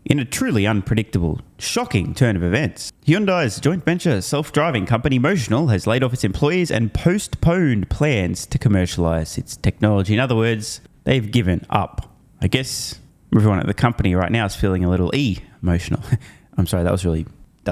In a truly unpredictable, shocking turn of events, Hyundai's joint venture self-driving company Motional has laid off its employees and postponed plans to commercialize its technology. In other words, they've given up. I guess everyone at the company right now is feeling a little emotional. I'm sorry, that was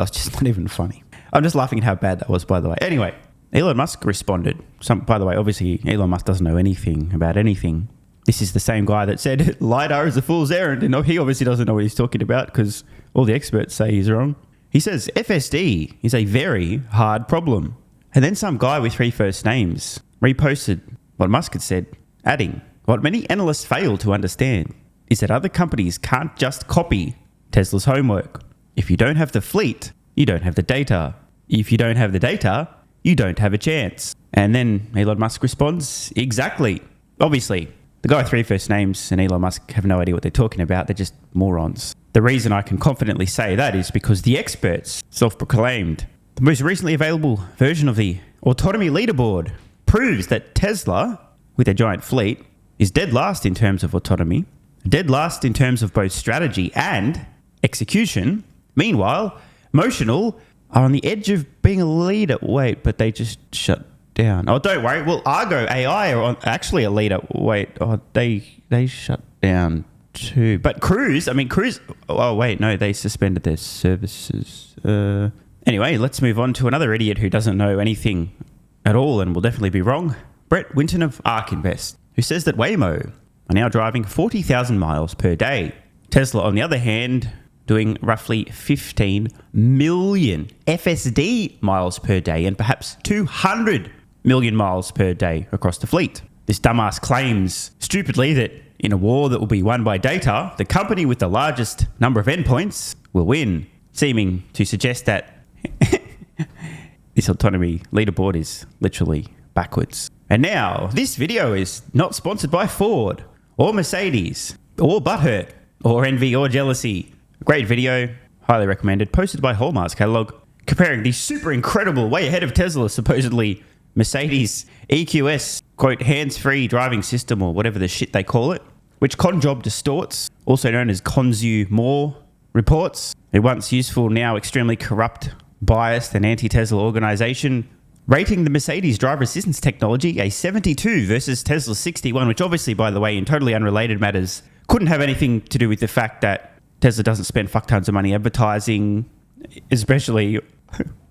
just not even funny. I'm just laughing at how bad that was, by the way. Anyway, Elon Musk responded. By the way, obviously, Elon Musk doesn't know anything about anything. This is the same guy that said LiDAR is a fool's errand, and he obviously doesn't know what he's talking about because all the experts say he's wrong. He says FSD is a very hard problem. And then some guy with 3 first names reposted what Musk had said, adding, what many analysts fail to understand is that other companies can't just copy Tesla's homework. If you don't have the fleet, you don't have the data. If you don't have the data, you don't have a chance. And then Elon Musk responds, exactly. Obviously, the guy with 3 first names and Elon Musk have no idea what they're talking about. They're just morons. The reason I can confidently say that is because the experts self-proclaimed the most recently available version of the Autonomy leaderboard proves that Tesla, with their giant fleet, is dead last in terms of autonomy, dead last in terms of both strategy and execution. Meanwhile, Motional are on the edge of being a leader. Wait, but they just shut down. Oh, don't worry. Well, Argo AI are actually a leader. Wait, they shut down too. But Cruise, oh wait, no, they suspended their services. Anyway, let's move on to another idiot who doesn't know anything at all and will definitely be wrong. Brett Winton of ARK Invest, who says that Waymo are now driving 40,000 miles per day. Tesla, on the other hand, doing roughly 15 million FSD miles per day and perhaps 200 million miles per day across the fleet. This dumbass claims stupidly that in a war that will be won by data, the company with the largest number of endpoints will win, seeming to suggest that this autonomy leaderboard is literally backwards. And now, this video is not sponsored by Ford or Mercedes or Butthurt or Envy or Jealousy. A great video, highly recommended, posted by Hallmark's catalog, comparing the super incredible, way ahead of Tesla, supposedly Mercedes EQS, quote, hands-free driving system or whatever the shit they call it, which Conjob distorts, also known as Consume reports, a once useful, now extremely corrupt, biased and anti-Tesla organization, rating the Mercedes driver assistance technology a 72 versus Tesla's 61, which obviously, by the way, in totally unrelated matters, couldn't have anything to do with the fact that Tesla doesn't spend fuck tons of money advertising, especially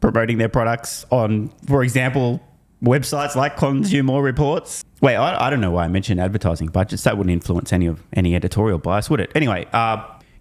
promoting their products on, for example, websites like Consumer Reports. Wait, I don't know why I mentioned advertising budgets. That wouldn't influence any editorial bias, would it? Anyway,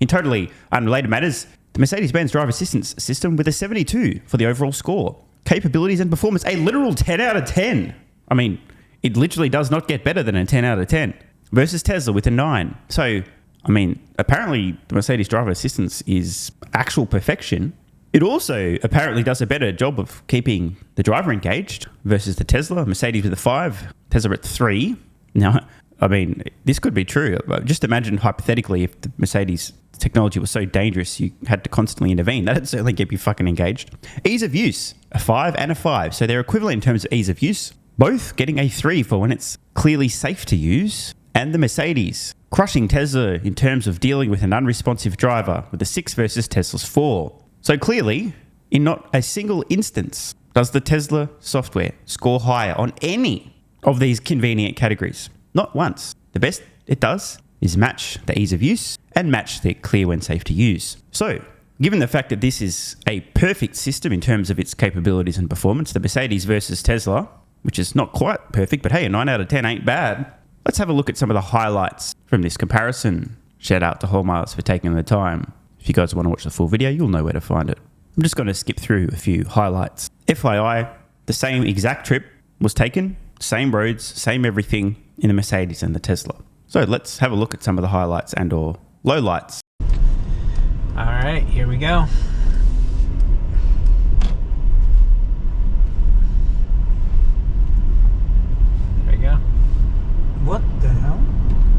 in totally unrelated matters, the Mercedes-Benz driver assistance system with a 72 for the overall score. Capabilities and performance, a literal 10 out of 10. I mean, it literally does not get better than a 10 out of 10. Versus Tesla with a 9. So, I mean, apparently the Mercedes driver assistance is actual perfection. It also apparently does a better job of keeping the driver engaged versus the Tesla. Mercedes with a 5, Tesla at 3. Now, I mean, this could be true. Just imagine hypothetically if the Mercedes technology was so dangerous you had to constantly intervene. That'd certainly keep you fucking engaged. Ease of use, a 5 and a 5. So they're equivalent in terms of ease of use, both getting a 3 for when it's clearly safe to use. And the Mercedes crushing Tesla in terms of dealing with an unresponsive driver with a 6 versus Tesla's 4. So clearly, in not a single instance does the Tesla software score higher on any of these convenient categories. Not once. The best it does is match the ease of use and match the clear when safe to use. So, given the fact that this is a perfect system in terms of its capabilities and performance, the Mercedes versus Tesla, which is not quite perfect, but hey, a 9 out of 10 ain't bad. Let's have a look at some of the highlights from this comparison. Shout out to Hallmarks for taking the time. If you guys want to watch the full video, you'll know where to find it. I'm just going to skip through a few highlights. FYI, the same exact trip was taken, same roads, same everything in the Mercedes and the Tesla. So let's have a look at some of the highlights and or lowlights. All right, here we go. There we go. What the hell?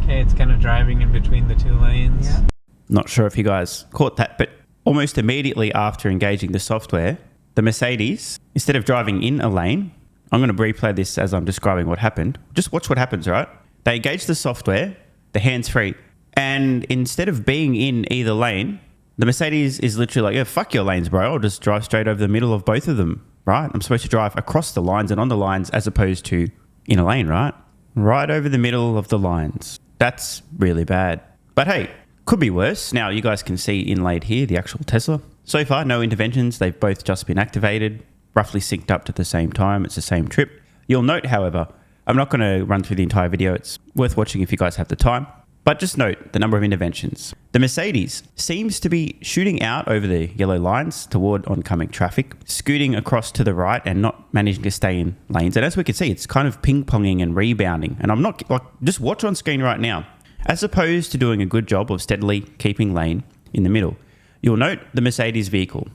Okay, it's kind of driving in between the 2 lanes. Yeah. Not sure if you guys caught that, but almost immediately after engaging the software, the Mercedes, instead of driving in a lane, I'm going to replay this as I'm describing what happened. Just watch what happens, right? They engage the software, the hands-free, and instead of being in either lane, The Mercedes is literally like, yeah, fuck your lanes, bro. I'll just drive straight over the middle of both of them, right? I'm supposed to drive across the lines and on the lines as opposed to in a lane, right? Right over the middle of the lines. That's really bad. But hey, could be worse. Now, you guys can see inlaid here the actual Tesla. So far, no interventions. They've both just been activated, roughly synced up to the same time. It's the same trip. You'll note, however, I'm not going to run through the entire video. It's worth watching if you guys have the time. But just note the number of interventions. The Mercedes seems to be shooting out over the yellow lines toward oncoming traffic, scooting across to the right and not managing to stay in lanes. And as we can see, it's kind of ping-ponging and rebounding. And I'm not, like, just watch on screen right now. As opposed to doing a good job of steadily keeping lane in the middle, you'll note the Mercedes vehicle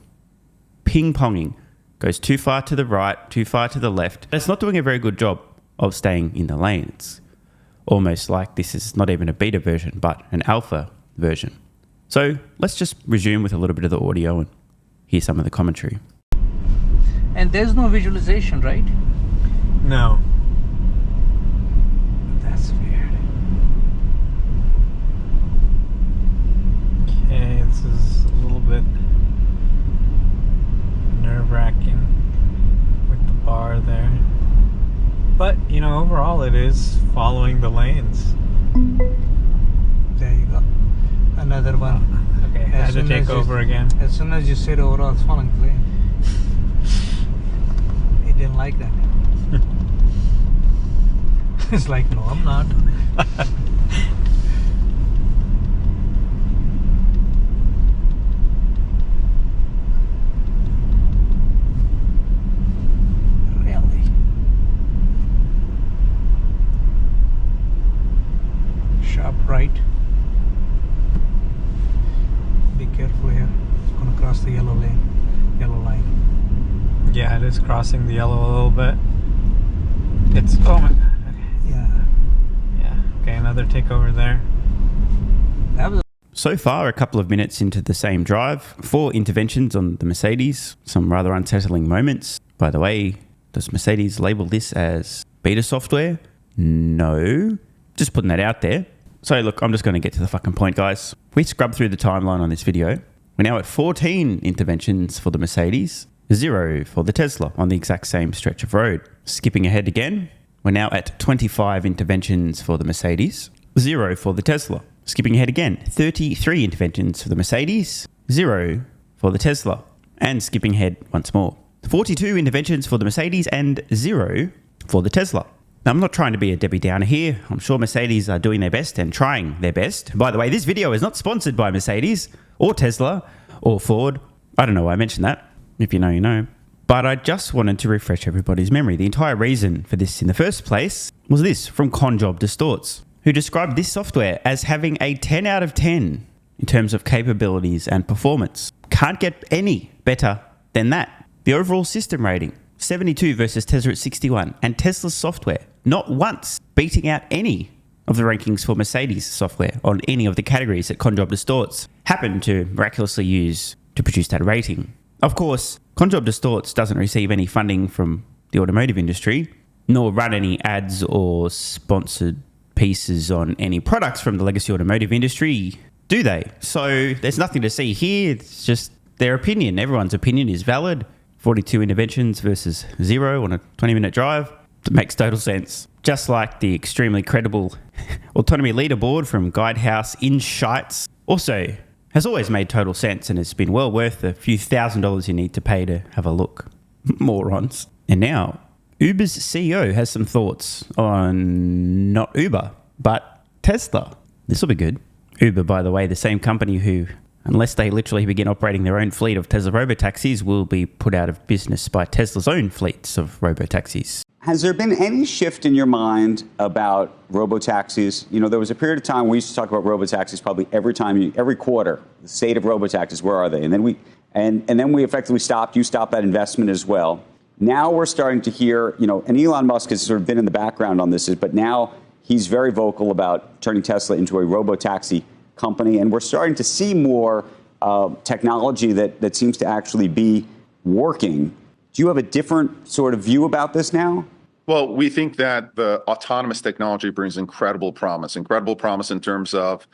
ping-ponging, goes too far to the right, too far to the left. It's not doing a very good job of staying in the lane. It's almost like this is not even a beta version, but an alpha version. So let's just resume with a little bit of the audio and hear some of the commentary. And there's no visualization, right? No. That's weird. Okay, this is a little bit nerve-wracking with the bar there. But, you know, overall it is following the lanes. There you go. Another one. Okay, had to take over again. As soon as you said overall it's following the lane. He didn't like that. It's like, no, I'm not. Really? Sharp right. Be careful here. It's going to cross the yellow line. Yeah, it is crossing the yellow a little bit. It's, oh my god. Yeah, okay, another takeover there. That was So far, a couple of minutes into the same drive, 4 interventions on the Mercedes, some rather unsettling moments. By the way, does Mercedes label this as beta software? No. Just putting that out there. So look, I'm just going to get to the fucking point, guys. We scrubbed through the timeline on this video. We're now at 14 interventions for the Mercedes, 0 for the Tesla on the exact same stretch of road. Skipping ahead again, we're now at 25 interventions for the Mercedes, 0 for the Tesla. Skipping ahead again, 33 interventions for the Mercedes, 0 for the Tesla. And skipping ahead once more, 42 interventions for the Mercedes and 0 for the Tesla. Now, I'm not trying to be a Debbie Downer here. I'm sure Mercedes are doing their best and trying their best. By the way, this video is not sponsored by Mercedes or Tesla or Ford. I don't know why I mentioned that. If you know, you know. But I just wanted to refresh everybody's memory. The entire reason for this in the first place was this from Conjob Distorts, who described this software as having a 10 out of 10 in terms of capabilities and performance. Can't get any better than that. The overall system rating, 72 versus Tesla at 61, and Tesla's software not once beating out any of the rankings for Mercedes software on any of the categories that Conjob Distorts happened to miraculously use to produce that rating. Of course, Conjob Distorts doesn't receive any funding from the automotive industry, nor run any ads or sponsored pieces on any products from the legacy automotive industry, do they? So there's nothing to see here. It's just their opinion. Everyone's opinion is valid. 42 interventions versus 0 on a 20-minute drive. It makes total sense. Just like the extremely credible autonomy leaderboard from Guidehouse Insights also has always made total sense and has been well worth the few $1,000s you need to pay to have a look. Morons. And now, Uber's CEO has some thoughts on not Uber, but Tesla. This will be good. Uber, by the way, the same company who, unless they literally begin operating their own fleet of Tesla Robotaxis, will be put out of business by Tesla's own fleets of Robotaxis. Has there been any shift in your mind about robotaxis? You know, there was a period of time we used to talk about robotaxis probably every quarter. The state of robotaxis, where are they? And then we effectively stopped. You stopped that investment as well. Now we're starting to hear, you know, and Elon Musk has sort of been in the background on this, but now he's very vocal about turning Tesla into a robotaxi company, and we're starting to see more technology that seems to actually be working. Do you have a different sort of view about this now? Well, we think that the autonomous technology brings incredible promise in terms of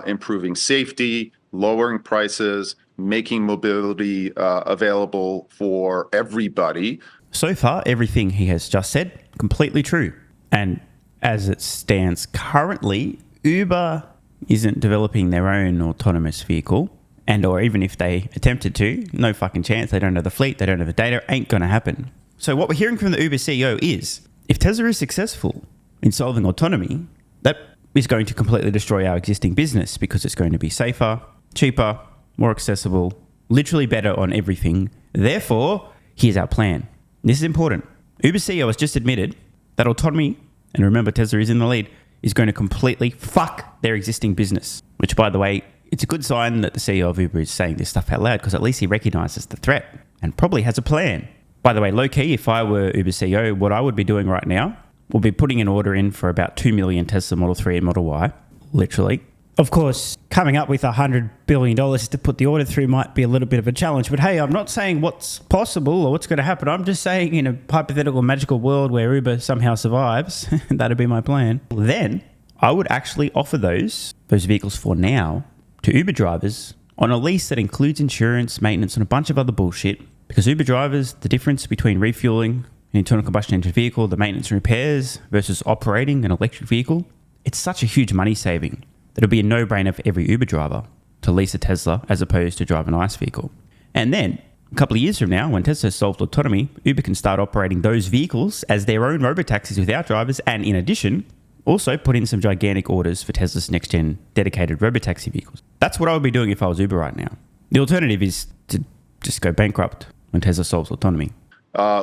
improving safety, lowering prices, making mobility available for everybody. So far, everything he has just said, completely true. And as it stands currently, Uber isn't developing their own autonomous vehicle. And or even if they attempted to, no fucking chance. They don't have the fleet, they don't have the data, ain't going to happen. So what we're hearing from the Uber CEO is, if Tesla is successful in solving autonomy, that is going to completely destroy our existing business because it's going to be safer, cheaper, more accessible, literally better on everything. Therefore, here's our plan. This is important. Uber CEO has just admitted that autonomy, and remember Tesla is in the lead, is going to completely fuck their existing business. Which, by the way, it's a good sign that the CEO of Uber is saying this stuff out loud because at least he recognizes the threat and probably has a plan. By the way, low-key, if I were Uber CEO, what I would be doing right now would be putting an order in for about 2 million Tesla Model 3 and Model Y, literally. Of course, coming up with $100 billion to put the order through might be a little bit of a challenge. But hey, I'm not saying what's possible or what's going to happen. I'm just saying in a hypothetical magical world where Uber somehow survives, that'd be my plan. Then I would actually offer those vehicles for now to Uber drivers on a lease that includes insurance, maintenance, and a bunch of other bullshit. Because Uber drivers, the difference between refueling an internal combustion engine vehicle, the maintenance and repairs, versus operating an electric vehicle, it's such a huge money saving that it'll be a no-brainer for every Uber driver to lease a Tesla as opposed to drive an ICE vehicle. And then, a couple of years from now, when Tesla has solved autonomy, Uber can start operating those vehicles as their own robotaxis without drivers, and in addition, also put in some gigantic orders for Tesla's next-gen dedicated robotaxi vehicles. That's what I would be doing if I was Uber right now. The alternative is to just go bankrupt when Tesla solves autonomy.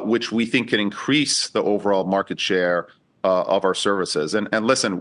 Which we think can increase the overall market share of our services. And listen,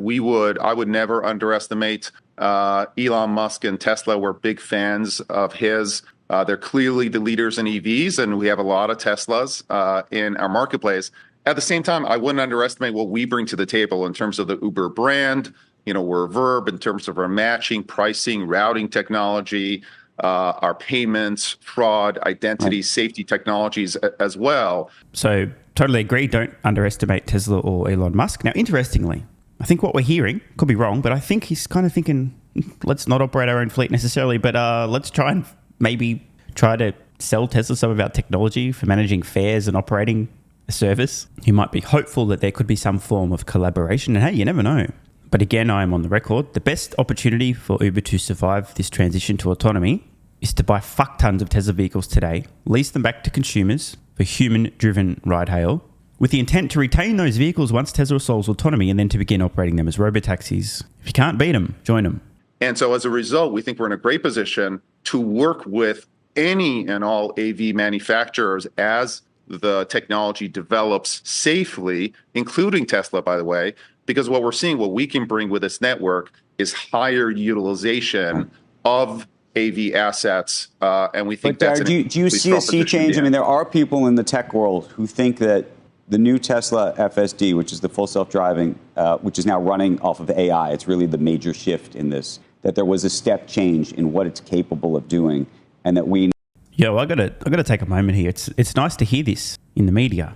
I would never underestimate Elon Musk and Tesla. We're big fans of his. They're clearly the leaders in EVs, and we have a lot of Teslas in our marketplace. At the same time, I wouldn't underestimate what we bring to the table in terms of the Uber brand. We're Verb in terms of our matching, pricing, routing technology, our payments, fraud, identity, safety technologies as well. So totally agree. Don't underestimate Tesla or Elon Musk. Now, interestingly, I think what we're hearing, could be wrong, but I think he's kind of thinking, let's not operate our own fleet necessarily, but let's try and maybe try to sell Tesla some of our technology for managing fares and operating a service. He might be hopeful that there could be some form of collaboration. And hey, you never know. But again, I am on the record. The best opportunity for Uber to survive this transition to autonomy is to buy fuck tons of Tesla vehicles today, lease them back to consumers for human-driven ride-hail, with the intent to retain those vehicles once Tesla solves autonomy and then to begin operating them as robotaxis. If you can't beat them, join them. And so as a result, we think we're in a great position to work with any and all AV manufacturers as the technology develops safely, including Tesla, by the way, because what we're seeing, what we can bring with this network is higher utilization of AV assets, and we think but do you see a sea change? I mean, there are people in the tech world who think that the new Tesla FSD, which is the full self-driving, which is now running off of AI, it's really the major shift in this, that there was a step change in what it's capable of doing, and that we... Yo, I gotta take a moment here. It's nice to hear this in the media.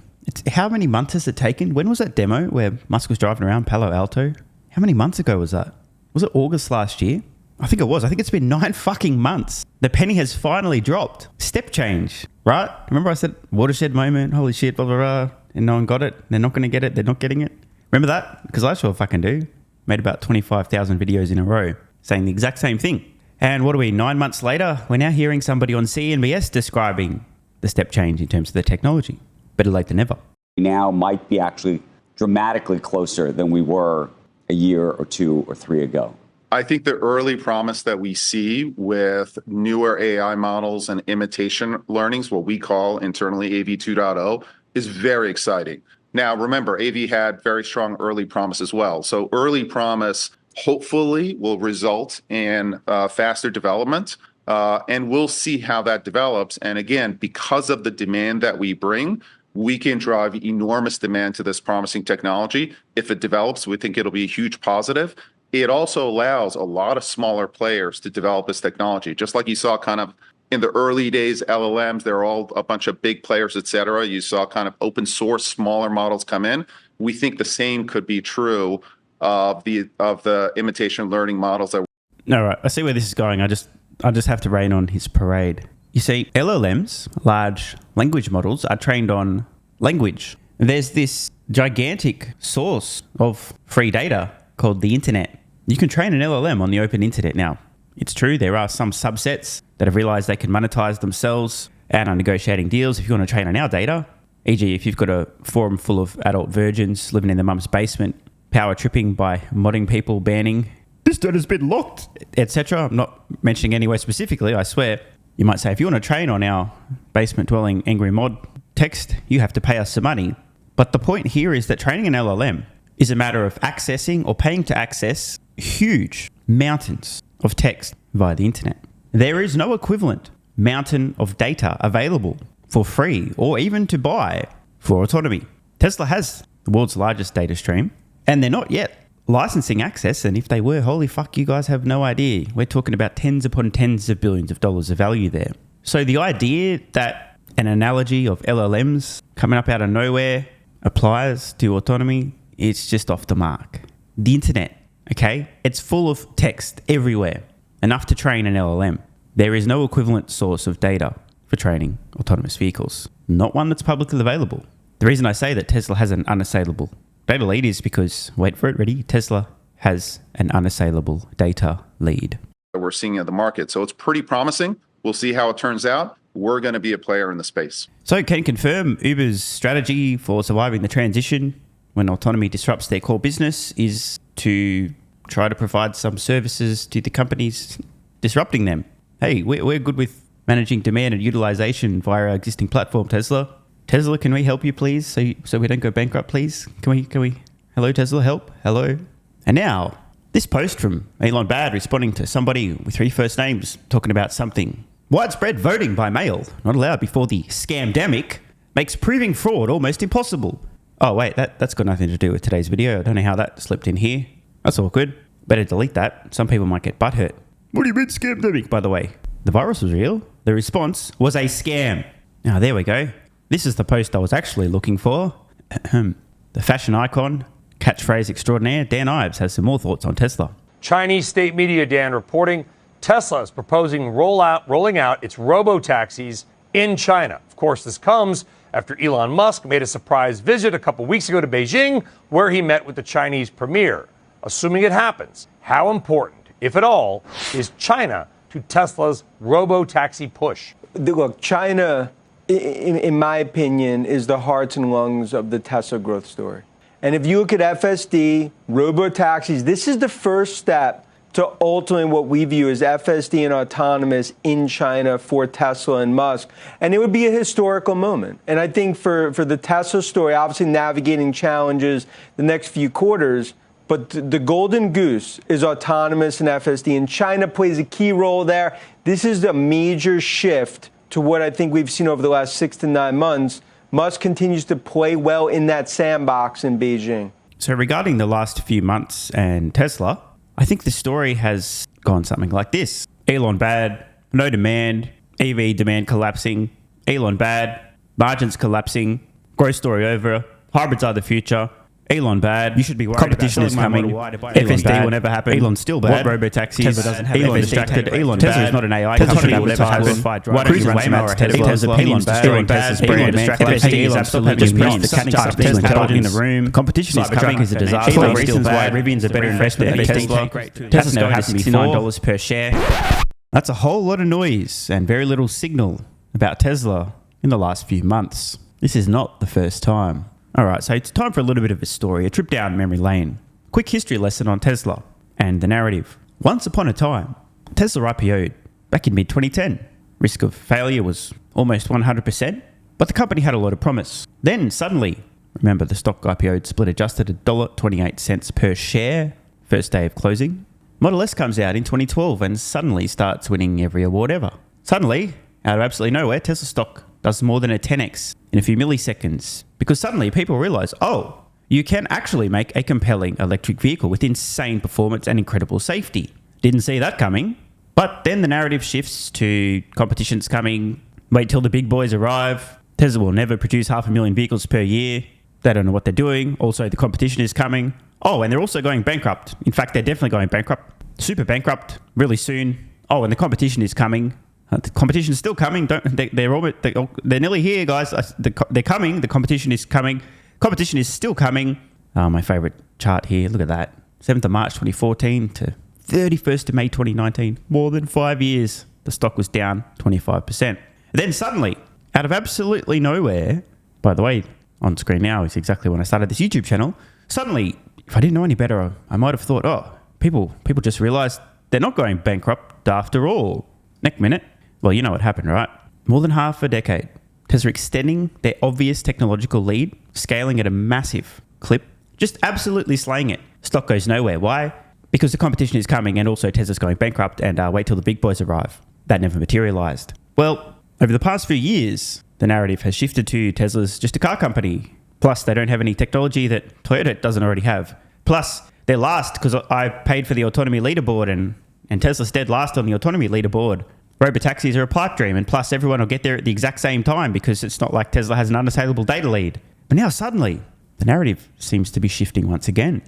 How many months has it taken? When was that demo where Musk was driving around Palo Alto? How many months ago was that? Was it August last year? I think it was. I think it's been 9 fucking months. The penny has finally dropped. Step change, right? Remember I said watershed moment, holy shit, blah, blah, blah, and no one got it. They're not going to get it. They're not getting it. Remember that? Because I sure fucking do. Made about 25,000 videos in a row saying the exact same thing. And what are we, 9 months later? We're now hearing somebody on CNBC describing the step change in terms of the technology. Better late than never. Now might be actually dramatically closer than we were a year or 2 or 3 ago. I think the early promise that we see with newer AI models and imitation learnings, what we call internally AV 2.0, is very exciting. Now, remember, AV had very strong early promise as well. So early promise hopefully will result in faster development, and we'll see how that develops. And again, because of the demand that we bring, we can drive enormous demand to this promising technology. If it develops, we think it'll be a huge positive. It also allows a lot of smaller players to develop this technology. Just like you saw kind of in the early days, LLMs, they're all a bunch of big players, et cetera. You saw kind of open source, smaller models come in. We think the same could be true of the imitation learning models. No, right. I see where this is going. I just I just have to rain on his parade. You see, LLMs, large language models, are trained on language. There's this gigantic source of free data called the internet. You can train an LLM on the open internet now. It's true, there are some subsets that have realized they can monetize themselves and are negotiating deals if you want to train on our data. E.g., if you've got a forum full of adult virgins living in their mum's basement, power tripping by modding people, banning, this data has been locked, etc. I'm not mentioning anywhere specifically, I swear. You might say, if you want to train on our basement-dwelling angry mod text, you have to pay us some money. But the point here is that training an LLM is a matter of accessing or paying to access huge mountains of text via the internet. There is no equivalent mountain of data available for free or even to buy for Autonomy. Tesla has the world's largest data stream, and they're not yet licensing access, and if they were, holy fuck, you guys have no idea. We're talking about tens upon tens of billions of dollars of value there. So the idea that an analogy of LLMs coming up out of nowhere applies to Autonomy, it's just off the mark. The internet, okay? It's full of text everywhere, enough to train an LLM. There is no equivalent source of data for training autonomous vehicles, not one that's publicly available. The reason I say that Tesla has an unassailable data lead is because, wait for it, ready? Tesla has an unassailable data lead. We're seeing in the market. So it's pretty promising. We'll see how it turns out. We're going to be a player in the space. So can you confirm Uber's strategy for surviving the transition when Autonomy disrupts their core business is to try to provide some services to the companies disrupting them? Hey, we're good with managing demand and utilization via our existing platform, Tesla. Tesla, can we help you, please? So we don't go bankrupt, please? Can we? Hello, Tesla, help? Hello? And now, this post from Elon Bad responding to somebody with 3 first names talking about something. Widespread voting by mail, not allowed before the scamdemic, makes proving fraud almost impossible. Oh, wait, that's got nothing to do with today's video. I don't know how that slipped in here. That's awkward. Better delete that. Some people might get butthurt. What do you mean scamdemic, by the way? The virus was real. The response was a scam. Now, there we go. This is the post I was actually looking for. The fashion icon, catchphrase extraordinaire, Dan Ives has some more thoughts on Tesla. Chinese state media, Dan, reporting Tesla is proposing rolling out its robotaxis in China. Of course, this comes after Elon Musk made a surprise visit a couple weeks ago to Beijing, where he met with the Chinese premier. Assuming it happens, how important, if at all, is China to Tesla's robotaxi push? Look, China, in my opinion, is the hearts and lungs of the Tesla growth story. And if you look at FSD, robotaxis, this is the first step to ultimately what we view as FSD and autonomous in China for Tesla and Musk. And it would be a historical moment. And I think for the Tesla story, obviously navigating challenges the next few quarters, but the golden goose is autonomous and FSD, and China plays a key role there. This is a major shift to what I think we've seen over the last 6 to 9 months. Musk continues to play well in that sandbox in Beijing. So regarding the last few months and Tesla, I think the story has gone something like this. Elon bad, no demand, EV demand collapsing, Elon bad, margins collapsing, growth story over, hybrids are the future, Elon bad, you should be worried competition is coming, FSD will never happen, Elon's still bad, what robotaxis, Tesla doesn't have Elon distracted, Elon Tesla is not an AI company, will never happen, Cruise is way more ahead of Tesla, Elon bad, Tesla's brand, FSD is absolutely beyond the cutting edge, Tesla's intelligent in the room, competition is coming, is a disaster, 12 reasons why Rivians are better invested than Tesla, Tesla's never happened before, $9 per share. That's a whole lot of noise and very little signal about Tesla in the last few months. This is not the first time. All right, so it's time for a little bit of a story, a trip down memory lane. Quick history lesson on Tesla and the narrative. Once upon a time, Tesla IPO'd back in mid-2010. Risk of failure was almost 100%, but the company had a lot of promise. Then suddenly, remember the stock IPO'd split adjusted at $1.28 per share, first day of closing. Model S comes out in 2012 and suddenly starts winning every award ever. Suddenly, out of absolutely nowhere, Tesla stock does more than a 10x in a few milliseconds, because suddenly people realize, oh, you can actually make a compelling electric vehicle with insane performance and incredible safety. Didn't see that coming. But then the narrative shifts to competition's coming, wait till the big boys arrive, Tesla will never produce 500,000 vehicles per year, they don't know what they're doing, also the competition is coming. Oh, and they're also going bankrupt. In fact, they're definitely going bankrupt, super bankrupt, really soon. Oh, and the competition is coming. The competition is still coming. They're nearly here, guys. They're coming. The competition is coming. Competition is still coming. Oh, my favorite chart here. Look at that. 7th of March 2014 to 31st of May 2019. More than 5 years. The stock was down 25%. Then suddenly, out of absolutely nowhere, by the way, on screen now is exactly when I started this YouTube channel. Suddenly, if I didn't know any better, I might have thought, oh, people just realized they're not going bankrupt after all. Next minute, well, you know what happened, right? More than half a decade, Tesla extending their obvious technological lead, scaling at a massive clip, just absolutely slaying it. Stock goes nowhere. Why? Because the competition is coming and also Tesla's going bankrupt and wait till the big boys arrive. That never materialized. Well, over the past few years, the narrative has shifted to Tesla's just a car company. Plus, they don't have any technology that Toyota doesn't already have. Plus, they're last because I paid for the Autonomy leaderboard and Tesla's dead last on the Autonomy leaderboard. Robotaxis are a pipe dream, and plus everyone will get there at the exact same time because it's not like Tesla has an unassailable data lead. But now suddenly, the narrative seems to be shifting once again.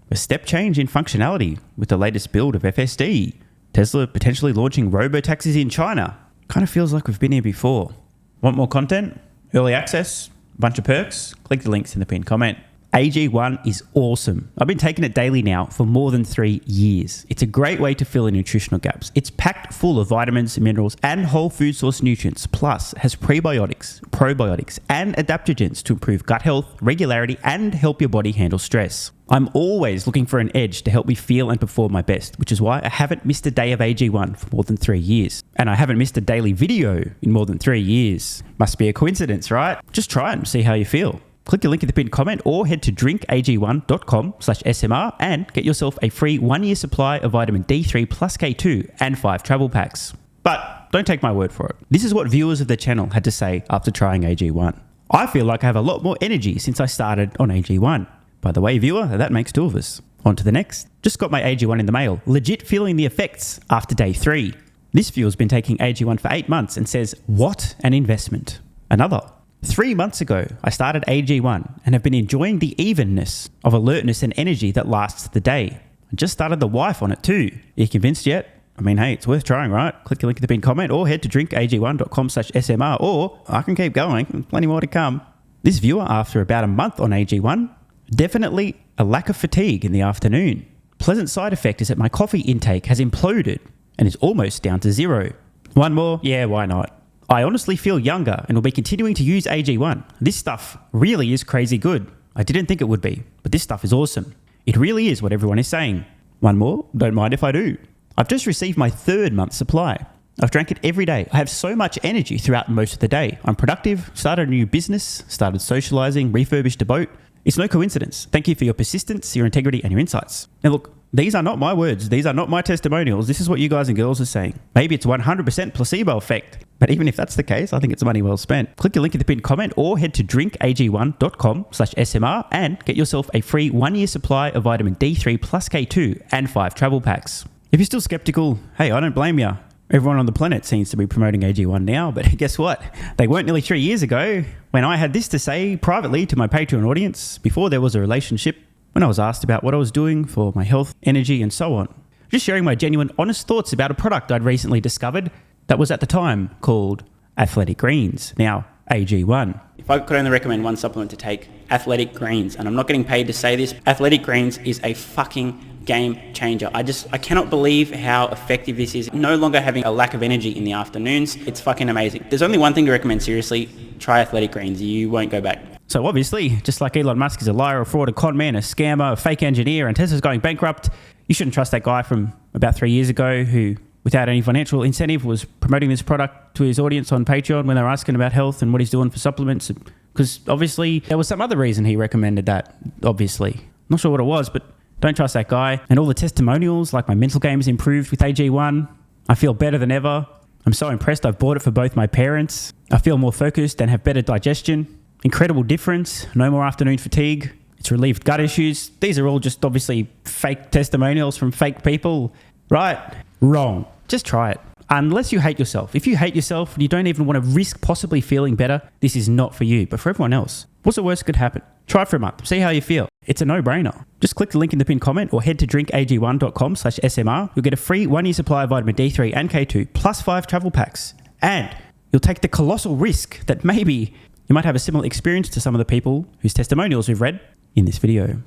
A step change in functionality with the latest build of FSD. Tesla potentially launching robotaxis in China. Kind of feels like we've been here before. Want more content? Early access? A bunch of perks? Click the links in the pinned comment. AG1 is awesome. I've been taking it daily now for more than 3 years. It's a great way to fill in nutritional gaps. It's packed full of vitamins, minerals, and whole food source nutrients. Plus, has prebiotics, probiotics, and adaptogens to improve gut health, regularity, and help your body handle stress. I'm always looking for an edge to help me feel and perform my best, which is why I haven't missed a day of AG1 for more than 3 years. And I haven't missed a daily video in more than 3 years. Must be a coincidence, right? Just try it and see how you feel. Click the link in the pinned comment or head to drinkag1.com/SMR and get yourself a free 1-year supply of vitamin D3 plus K2 and 5 travel packs. But don't take my word for it. This is what viewers of the channel had to say after trying AG1. I feel like I have a lot more energy since I started on AG1. By the way, viewer, that makes 2 of us. On to the next. Just got my AG1 in the mail. Legit feeling the effects after day 3. This viewer's been taking AG1 for 8 months and says, what an investment. Another. 3 months ago, I started AG1 and have been enjoying the evenness of alertness and energy that lasts the day. I just started the wife on it too. Are you convinced yet? I mean, hey, it's worth trying, right? Click the link in the pinned comment or head to drinkag1.com/SMR or I can keep going. There's plenty more to come. This viewer, after about a month on AG1, definitely a lack of fatigue in the afternoon. Pleasant side effect is that my coffee intake has imploded and is almost down to 0. One more? Yeah, why not? I honestly feel younger and will be continuing to use AG1. This stuff really is crazy good. I didn't think it would be, but this stuff is awesome. It really is what everyone is saying. One more? Don't mind if I do. I've just received my 3rd month supply. I've drank it every day. I have so much energy throughout most of the day. I'm productive, started a new business, started socializing, refurbished a boat. It's no coincidence. Thank you for your persistence, your integrity, and your insights. Now look, these are not my words. These are not my testimonials. This is what you guys and girls are saying. Maybe it's 100% placebo effect. But even if that's the case, I think it's money well spent. Click the link in the pinned comment or head to drinkag1.com/SMR and get yourself a free 1-year supply of vitamin D3 plus K2 and 5 travel packs. If you're still skeptical, hey, I don't blame you. Everyone on the planet seems to be promoting AG1 now, but guess what? They weren't nearly 3 years ago when I had this to say privately to my Patreon audience before there was a relationship, when I was asked about what I was doing for my health, energy, and so on. Just sharing my genuine, honest thoughts about a product I'd recently discovered that was at the time called Athletic Greens, now AG1. If I could only recommend one supplement to take, Athletic Greens, and I'm not getting paid to say this, Athletic Greens is a fucking game changer. I cannot believe how effective this is. No longer having a lack of energy in the afternoons. It's fucking amazing. There's only one thing to recommend, seriously. Try Athletic Greens. You won't go back. So obviously, just like Elon Musk is a liar, a fraud, a con man, a scammer, a fake engineer, and Tesla's going bankrupt, you shouldn't trust that guy from about 3 years ago who, without any financial incentive, was promoting this product to his audience on Patreon when they were asking about health and what he's doing for supplements. Because obviously, there was some other reason he recommended that, obviously. Not sure what it was, but don't trust that guy. And all the testimonials, like my mental game has improved with AG1. I feel better than ever. I'm so impressed I've bought it for both my parents. I feel more focused and have better digestion. Incredible difference. No more afternoon fatigue. It's relieved gut issues. These are all just obviously fake testimonials from fake people. Right? Wrong. Just try it. Unless you hate yourself. If you hate yourself and you don't even want to risk possibly feeling better, this is not for you. But for everyone else, what's the worst that could happen? Try it for a month. See how you feel. It's a no-brainer. Just click the link in the pinned comment or head to drinkag1.com/SMR. You'll get a free 1-year supply of vitamin D3 and K2 plus 5 travel packs. And you'll take the colossal risk that maybe you might have a similar experience to some of the people whose testimonials we've read in this video.